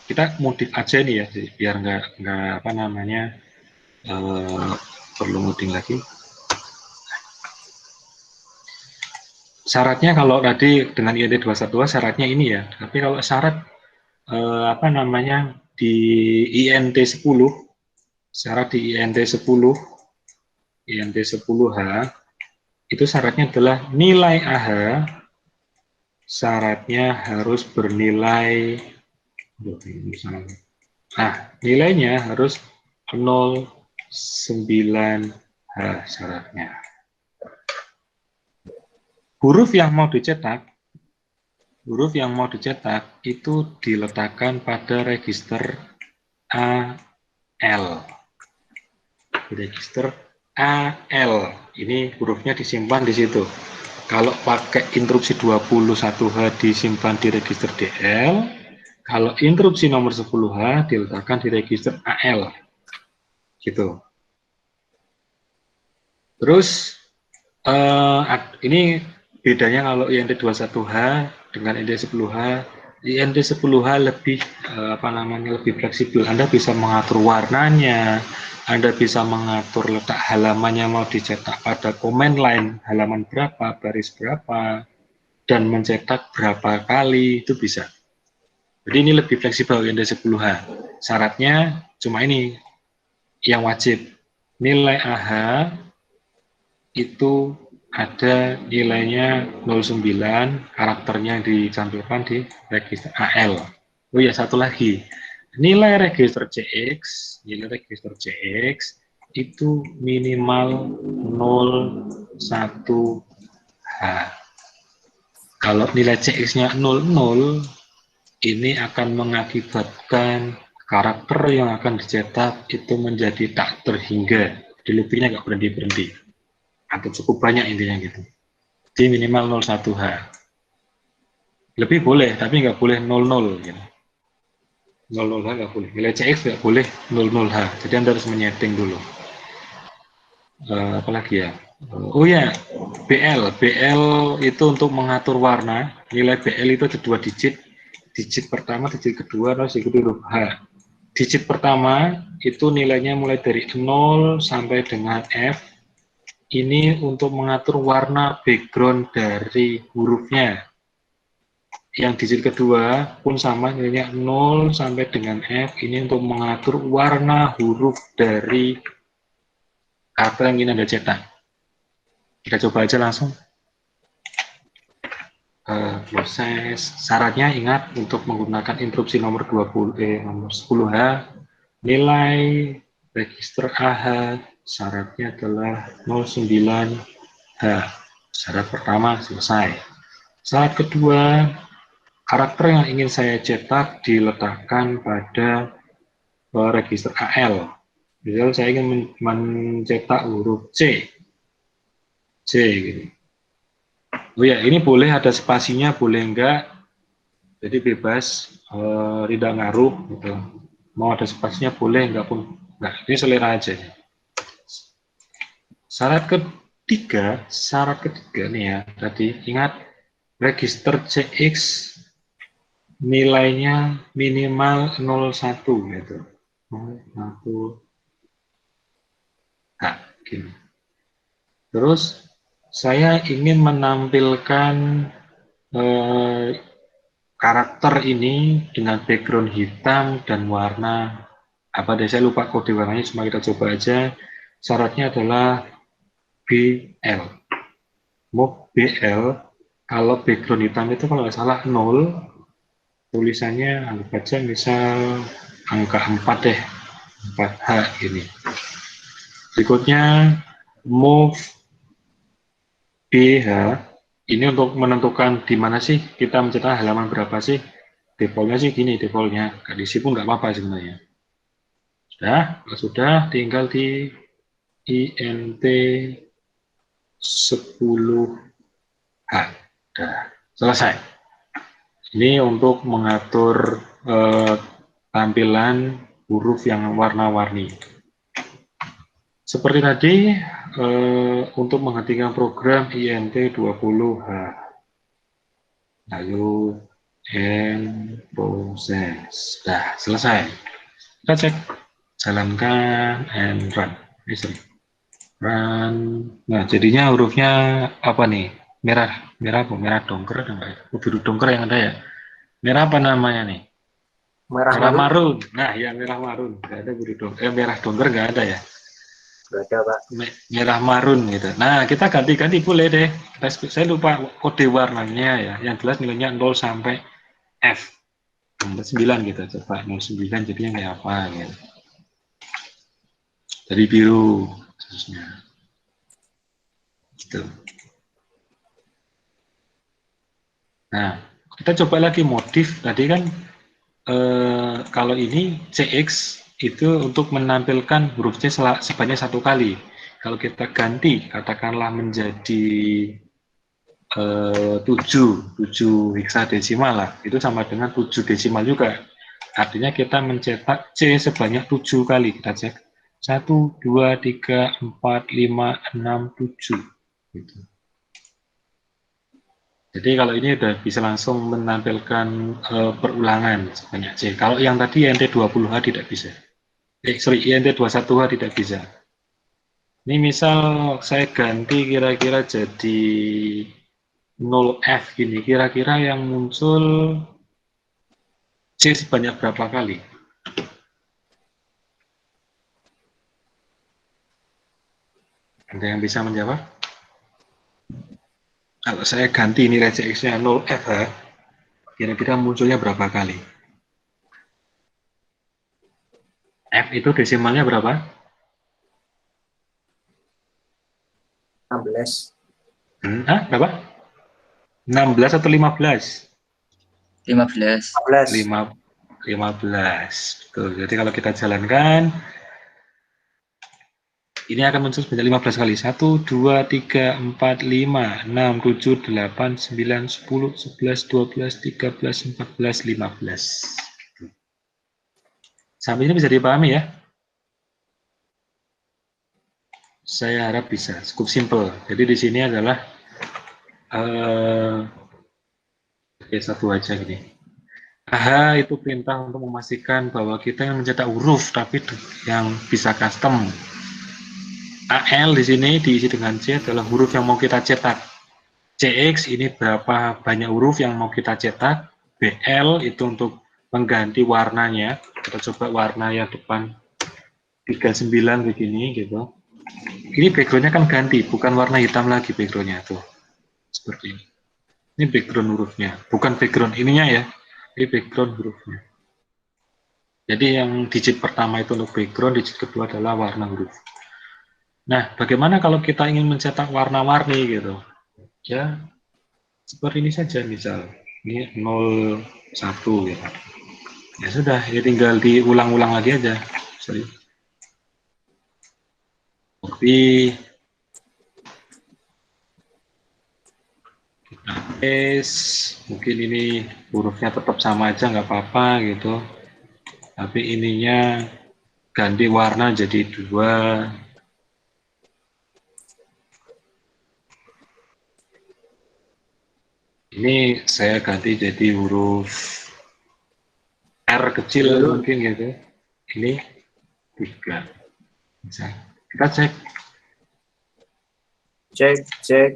Kita modif aja nih ya, biar nggak apa namanya perlu ngoding lagi. Syaratnya kalau tadi dengan INT 21 syaratnya ini ya, tapi kalau syarat apa namanya di INT 10, syarat di INT 10 10H itu syaratnya adalah nilai AH syaratnya harus bernilai nilainya harus 0,9H syaratnya. Huruf yang mau dicetak itu diletakkan pada register AL. Register AL. Ini hurufnya disimpan di situ. Kalau pakai interupsi 21H disimpan di register DL, kalau interupsi nomor 10H diletakkan di register AL. Gitu. Terus ini bedanya kalau INT 21H dengan INT 10H. INT 10H lebih apa namanya lebih fleksibel. Anda bisa mengatur warnanya, Anda bisa mengatur letak halamannya mau dicetak pada command line halaman berapa, baris berapa, dan mencetak berapa kali itu bisa. Jadi ini lebih fleksibel INT 10H. Syaratnya cuma ini yang wajib, nilai AH itu ada nilainya 09, karakternya ditampilkan di register AL. Oh ya, satu lagi, nilai register CX itu minimal 01H. Kalau nilai CX-nya 00, ini akan mengakibatkan karakter yang akan dicetak itu menjadi tak terhingga. Di lebihnya nggak berhenti-berhenti. Atau cukup banyak intinya gitu. Jadi minimal 01H. Lebih boleh, tapi nggak boleh 00 gitu. 00H nggak boleh. Nilai CX nggak boleh 00H. Jadi Anda harus menyeting dulu. Apalagi ya. Oh ya, BL itu untuk mengatur warna. Nilai BL itu ada 2 digit. Digit pertama, digit kedua, terus ikuti huruf H. Digit pertama itu nilainya mulai dari 0 sampai dengan F. Ini untuk mengatur warna background dari hurufnya. Yang digit kedua pun sama, nilainya 0 sampai dengan F. Ini untuk mengatur warna huruf dari kata yang ingin Anda cetak. Kita coba aja langsung. Proses syaratnya ingat untuk menggunakan instruksi nomor 10H, nilai register AH syaratnya adalah 09H. Syarat pertama selesai. Syarat kedua, karakter yang ingin saya cetak diletakkan pada register AL. Misal saya ingin mencetak huruf C gitu. Oh ya, ini boleh ada spasinya, boleh enggak. Jadi bebas, tidak ngaruh. Gitu. Mau ada spasinya boleh, enggak pun enggak. Ini selera aja. Syarat ketiga nih ya. Tadi ingat register CX nilainya minimal 01 gitu. 01. Nah, gini. Terus saya ingin menampilkan karakter ini dengan background hitam dan warna apa deh, saya lupa kode warnanya, cuma kita coba aja. Syaratnya adalah BL. Mau BL, kalau background hitam itu kalau nggak salah 0, tulisannya anggap aja misal angka 4 deh, 4H ini. Berikutnya move BH, ini untuk menentukan di mana sih kita mencetak halaman berapa sih. Defaultnya sih gini, defaultnya nggak diisi pun nggak apa-apa sebenarnya. Kalau sudah tinggal di INT 10H. Sudah selesai. Ini untuk mengatur tampilan huruf yang warna-warni. Seperti tadi, untuk menghentikan program INT 20H. Lalu end proses. Sudah selesai. Kita cek. Jalankan and run. Run. Nah, jadinya hurufnya apa nih? Merah. Merah apa? Merah dongker ada nggak ya? Oh, biru dongker yang ada ya? Merah apa namanya nih? Merah marun. Nah, ya merah marun. Nggak ada biru dongker. Merah dongker nggak ada ya? Nggak ada, Pak. Merah marun gitu. Nah, kita ganti-ganti boleh deh. Saya lupa kode warnanya ya. Yang jelas nilainya 0 sampai F. 9 gitu. Coba 09 jadinya kayak apa gitu. Dari biru khususnya. Gitu. Nah, kita coba lagi modif. Tadi kan kalau ini CX itu untuk menampilkan huruf C sebanyak 1 kali. Kalau kita ganti, katakanlah menjadi 7 heksadesimal lah, itu sama dengan 7 desimal juga. Artinya kita mencetak C sebanyak 7 kali. Kita cek 1, 2, 3, 4, 5, 6, 7. Gitu. Jadi kalau ini udah bisa langsung menampilkan perulangan sebanyak C. Kalau yang tadi INT 20H tidak bisa. INT 21H tidak bisa. Ini misal saya ganti kira-kira jadi 0F gini. Kira-kira yang muncul C sebanyak berapa kali? Ada yang bisa menjawab? Kalau saya ganti nilai CX-nya 0F, kira-kira munculnya berapa kali? F itu desimalnya berapa? 16. Berapa? 16 atau 15? 15. 15. Betul. Jadi kalau kita jalankan, ini akan muncul sebanyak 15 kali. 1, 2, 3, 4, 5, 6, 7, 8, 9, 10, 11, 12, 13, 14, 15. Sampai ini bisa dipahami ya? saya harap bisa cukup simple. Jadi di sini adalah oke, satu aja gini. AH itu perintah untuk memastikan bahwa kita yang mencetak huruf tapi yang bisa custom. AL di sini diisi dengan C adalah huruf yang mau kita cetak. CX ini berapa banyak huruf yang mau kita cetak. BL itu untuk mengganti warnanya. Kita coba warna yang depan 39 begini gitu. Ini backgroundnya kan ganti, bukan warna hitam lagi backgroundnya tuh. Seperti ini. Ini background hurufnya, bukan background ininya ya. Ini background hurufnya. Jadi yang digit pertama itu untuk background, digit kedua adalah warna huruf. Nah, bagaimana kalau kita ingin mencetak warna-warni gitu? Ya, seperti ini saja misal. Ini 01 ya. Ya sudah, ya tinggal diulang-ulang lagi aja. Sorry. Copy. Kita paste. Mungkin ini hurufnya tetap sama aja, nggak apa-apa gitu. Tapi ininya ganti warna jadi 2. Ini saya ganti jadi huruf R kecil mungkin gitu. Ini 3. Bisa. Kita cek. Cek.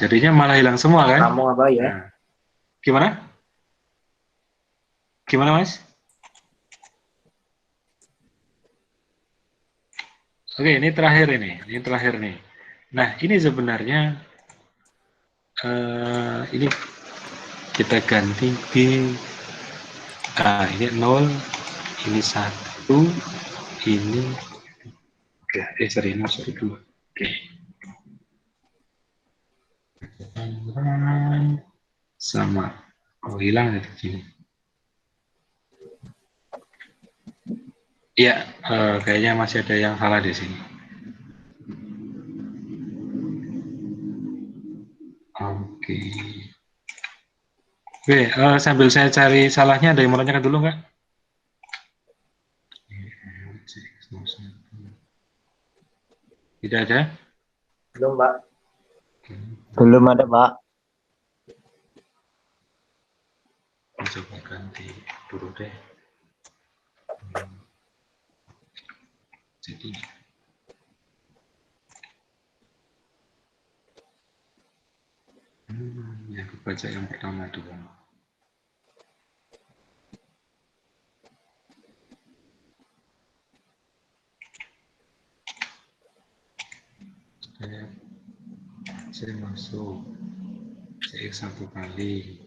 Jadinya malah hilang semua kan? Kamu apa ya? Nah. Gimana? Gimana Mas? Oke, ini terakhir ini. Ini terakhir nih. Nah, ini sebenarnya ini kita ganti di ini 0, ini 1, ini sorry 2. Oke. Sama hilang ya di sini. Iya, kayaknya masih ada yang salah di sini. Oke. Oke, sambil saya cari salahnya, ada yang mau tanyakan dulu nggak? Tidak ada? Belum, Pak. Belum ada, Pak. Coba ganti dulu deh. Jadi ya aku baca yang pertama dulu. Saya masuk CX 1 kali.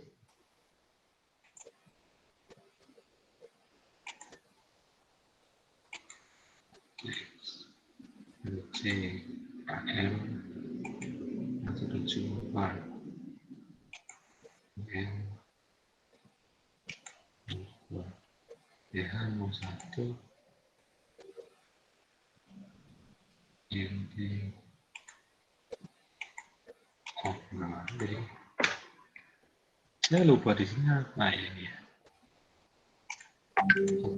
C AM 174 M DH 01 NT saya lupa di sini apa ini ya.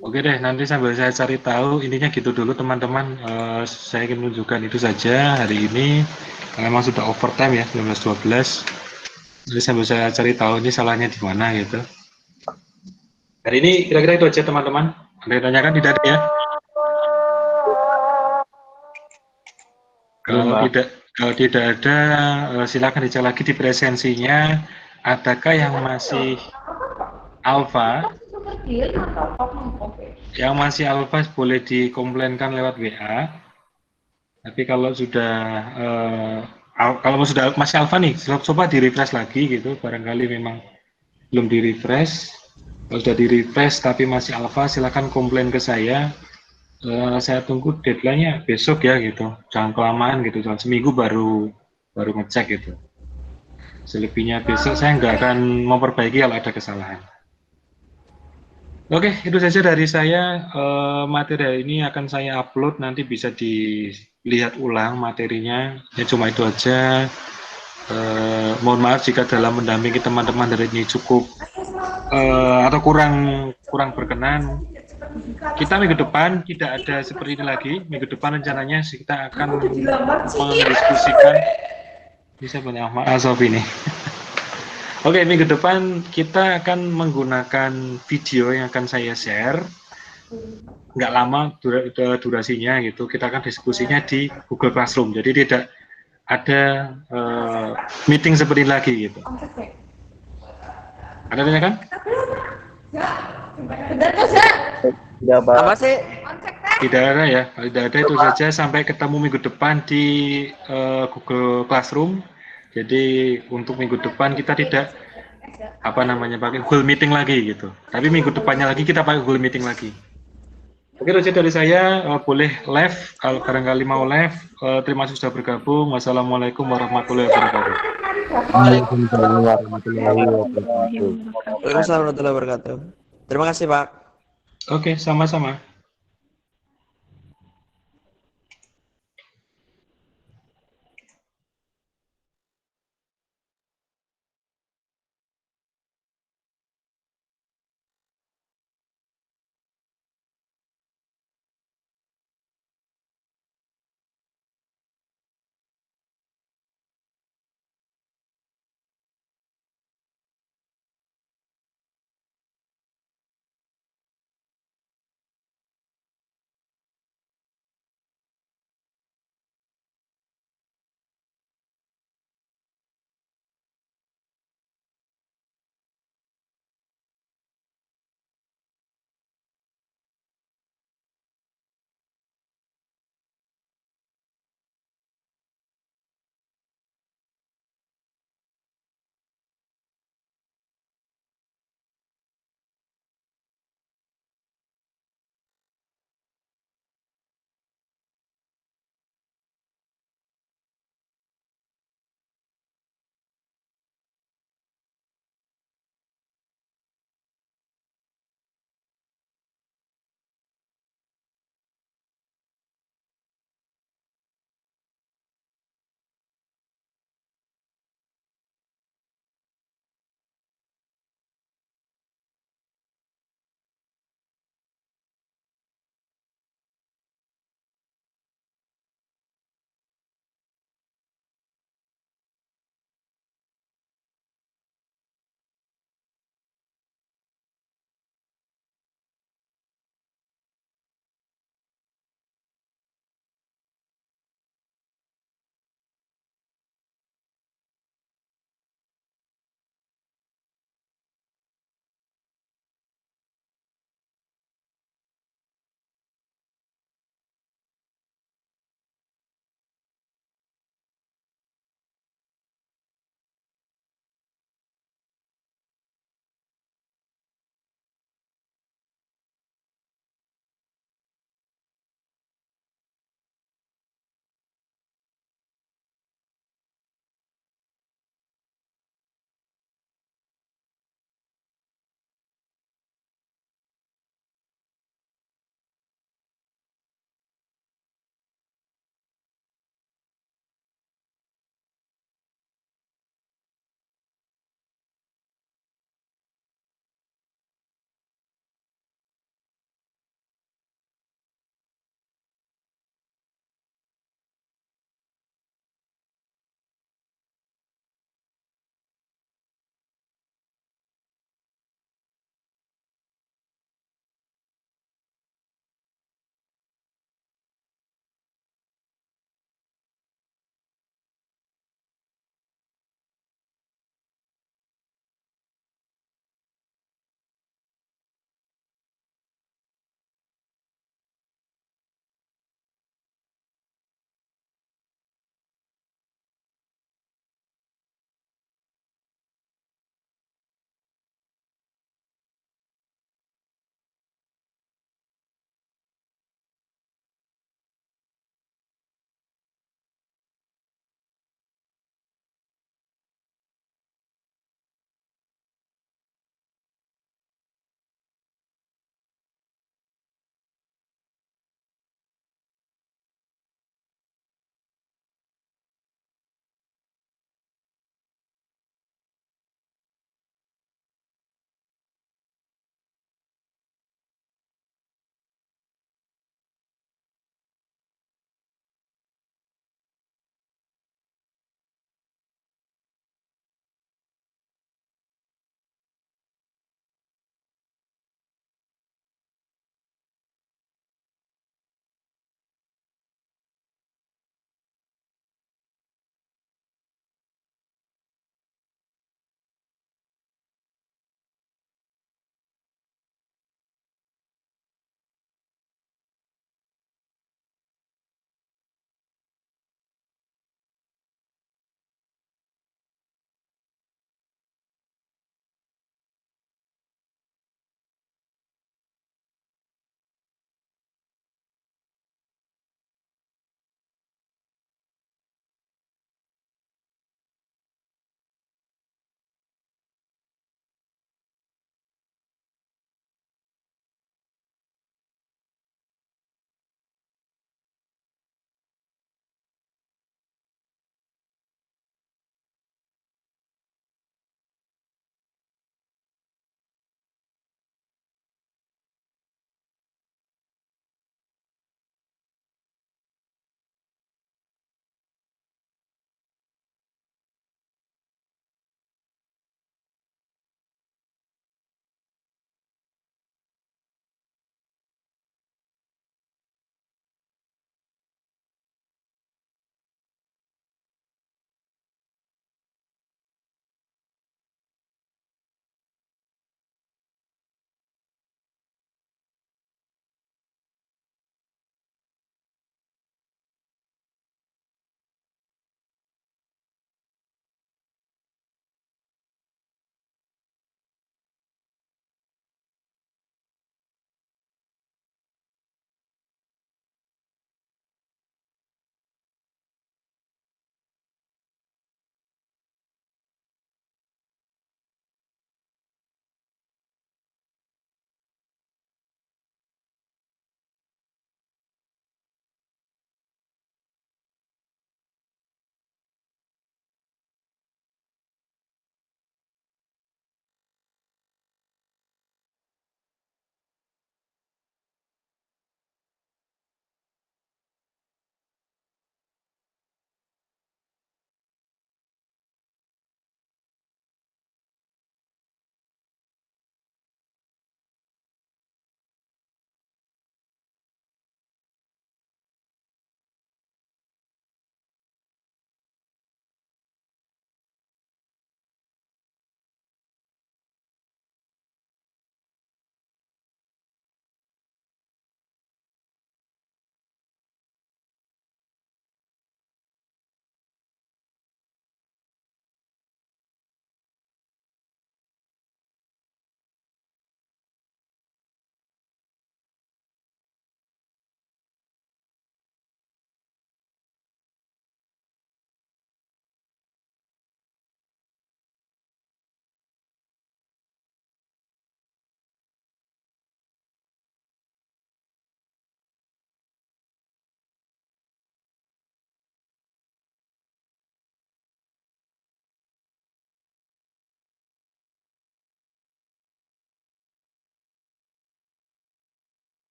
Oke deh, nanti sambil saya cari tahu, intinya gitu dulu teman-teman. Saya ingin menunjukkan itu saja hari ini. Karena memang sudah overtime ya, 19.12. Jadi sambil saya cari tahu ini salahnya di mana gitu. Hari ini kira-kira itu aja teman-teman. Ada yang tanyakan? Tidak ada ya? Kalau tidak ada, silakan dicek lagi di presensinya. Adakah yang masih alpha? Yang masih alpha boleh dikomplainkan lewat WA. Tapi kalau sudah masih alpha nih, coba di refresh lagi gitu. Barangkali memang belum di refresh. Kalau sudah di refresh tapi masih alpha, silakan komplain ke saya. Saya tunggu deadline-nya besok ya gitu. Jangan kelamaan gitu. Jangan seminggu baru ngecek gitu. Selebihnya besok saya nggak akan memperbaiki kalau ada kesalahan. Oke, itu saja dari saya. Materi hari ini akan saya upload, nanti bisa dilihat ulang materinya. Ya cuma itu aja. Mohon maaf jika dalam mendampingi teman-teman dari ini cukup atau kurang berkenan. kita minggu depan tidak ada seperti ini lagi. Minggu depan rencananya kita akan mendiskusikan. Bisa punya Ahmad Azov ini. Oke, minggu depan kita akan menggunakan video yang akan saya share. Nggak lama durasinya gitu. Kita akan diskusinya di Google Classroom. Jadi tidak ada meeting seperti ini lagi gitu. Ada tanya kan? Tidak, Pak. Apa sih? Tidak ada ya, tidak ada, itu saja. Sampai ketemu minggu depan di Google Classroom. Jadi untuk minggu depan kita tidak pakai Google Meeting lagi gitu. Tapi minggu depannya lagi kita pakai Google Meeting lagi. Oke, itu saja dari saya. Boleh live kalau barangkali mau live. Terima kasih sudah bergabung. Wassalamualaikum warahmatullahi wabarakatuh. Waalaikumsalam warahmatullahi wabarakatuh. Waalaikumsalam warahmatullahi wabarakatuh. Terima kasih, Pak. Oke, sama-sama.